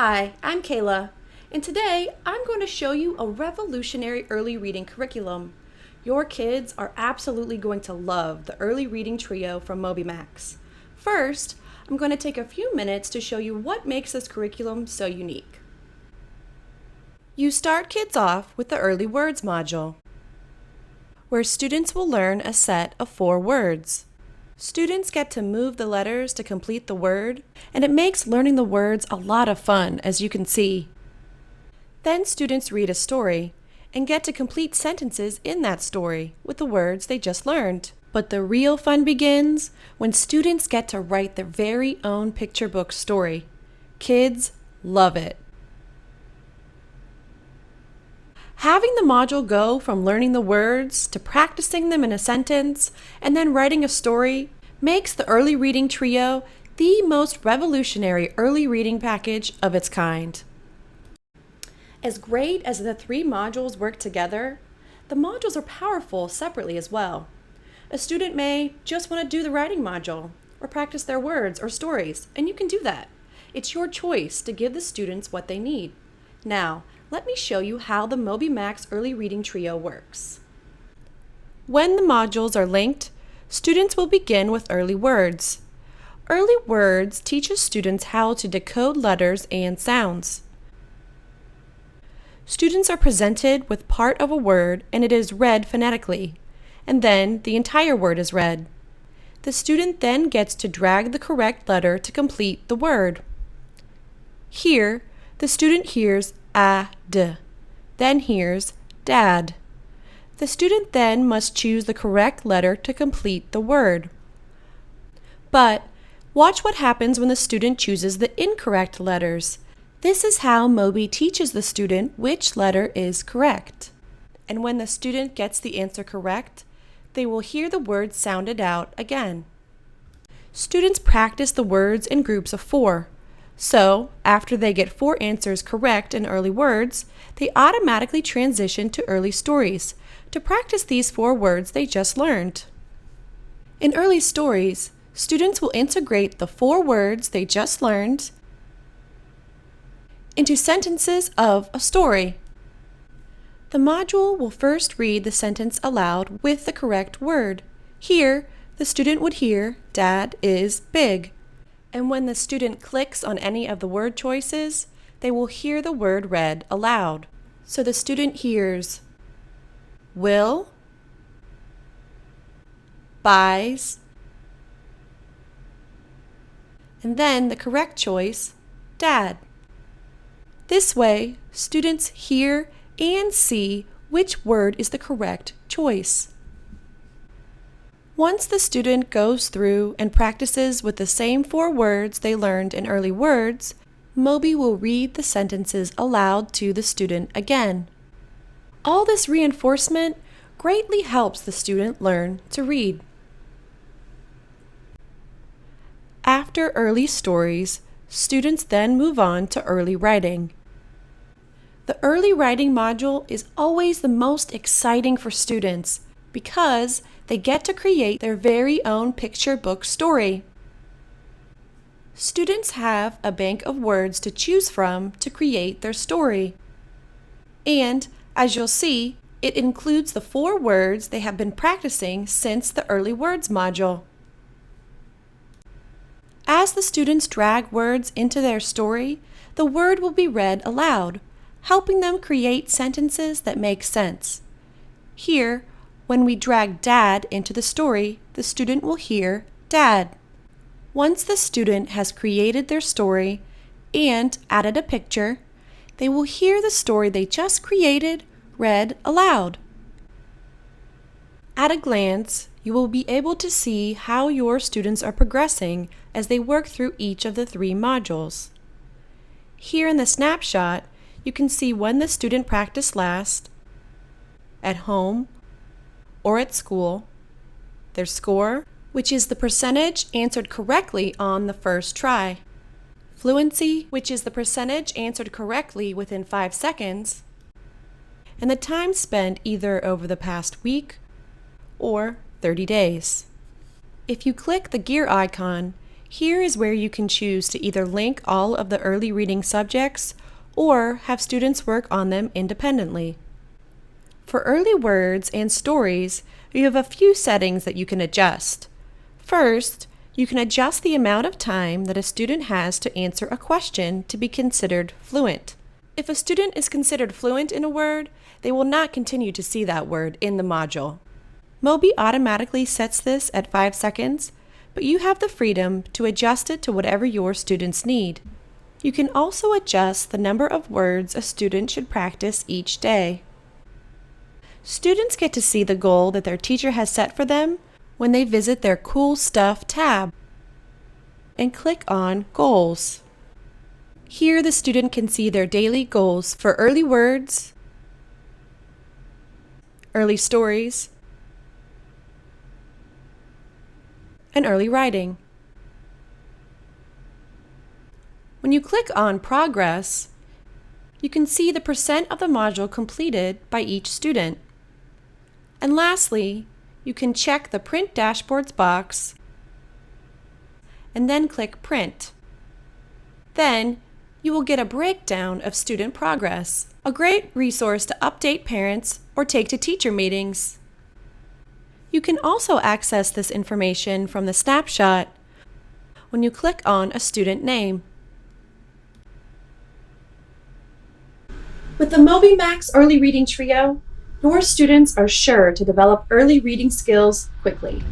Hi, I'm Kayla, and today I'm going to show you a revolutionary early reading curriculum. Your kids are absolutely going to love the Early Reading Trio from MobyMax. First, I'm going to take a few minutes to show you what makes this curriculum so unique. You start kids off with the Early Words module, where students will learn a set of 4 words. Students get to move the letters to complete the word, and it makes learning the words a lot of fun, as you can see. Then students read a story and get to complete sentences in that story with the words they just learned. But the real fun begins when students get to write their very own picture book story. Kids love it. Having the module go from learning the words to practicing them in a sentence and then writing a story makes the Early Reading Trio the most revolutionary early reading package of its kind. As great as the 3 modules work together, the modules are powerful separately as well. A student may just want to do the writing module or practice their words or stories, and you can do that. It's your choice to give the students what they need. Now, let me show you how the MobyMax Early Reading Trio works. When the modules are linked, students will begin with Early Words. Early Words teaches students how to decode letters and sounds. Students are presented with part of a word and it is read phonetically, and then the entire word is read. The student then gets to drag the correct letter to complete the word. Here, the student hears a-d, then hears dad. The student then must choose the correct letter to complete the word. But watch what happens when the student chooses the incorrect letters. This is how Moby teaches the student which letter is correct. And when the student gets the answer correct, they will hear the word sounded out again. Students practice the words in groups of 4. So, after they get 4 answers correct in Early Words, they automatically transition to Early Stories to practice these 4 words they just learned. In Early Stories, students will integrate the 4 words they just learned into sentences of a story. The module will first read the sentence aloud with the correct word. Here, the student would hear, "Dad is big." And when the student clicks on any of the word choices, they will hear the word read aloud. So the student hears, will, buys, and then the correct choice, dad. This way, students hear and see which word is the correct choice. Once the student goes through and practices with the same 4 words they learned in Early Words, Moby will read the sentences aloud to the student again. All this reinforcement greatly helps the student learn to read. After Early Stories, students then move on to Early Writing. The Early Writing module is always the most exciting for students because they get to create their very own picture book story. Students have a bank of words to choose from to create their story. And, as you'll see, it includes the 4 words they have been practicing since the Early Words module. As the students drag words into their story, the word will be read aloud, helping them create sentences that make sense. Here, when we drag dad into the story, the student will hear dad. Once the student has created their story and added a picture, they will hear the story they just created read aloud. At a glance, you will be able to see how your students are progressing as they work through each of the 3 modules. Here in the snapshot, you can see when the student practiced last, at home, or at school, their score, which is the percentage answered correctly on the first try, fluency, which is the percentage answered correctly within 5 seconds, and the time spent either over the past week or 30 days. If you click the gear icon, Here is where you can choose to either link all of the early reading subjects or have students work on them independently. For early words and stories, you have a few settings that you can adjust. First, you can adjust the amount of time that a student has to answer a question to be considered fluent. If a student is considered fluent in a word, they will not continue to see that word in the module. Moby automatically sets this at 5 seconds, but you have the freedom to adjust it to whatever your students need. You can also adjust the number of words a student should practice each day. Students get to see the goal that their teacher has set for them when they visit their Cool Stuff tab and click on Goals. Here the student can see their daily goals for early words, early stories, and early writing. When you click on Progress, you can see the percent of the module completed by each student. And lastly, you can check the Print Dashboards box and then click Print. Then you will get a breakdown of student progress, a great resource to update parents or take to teacher meetings. You can also access this information from the snapshot when you click on a student name. With the MobyMax Early Reading Trio, your students are sure to develop early reading skills quickly.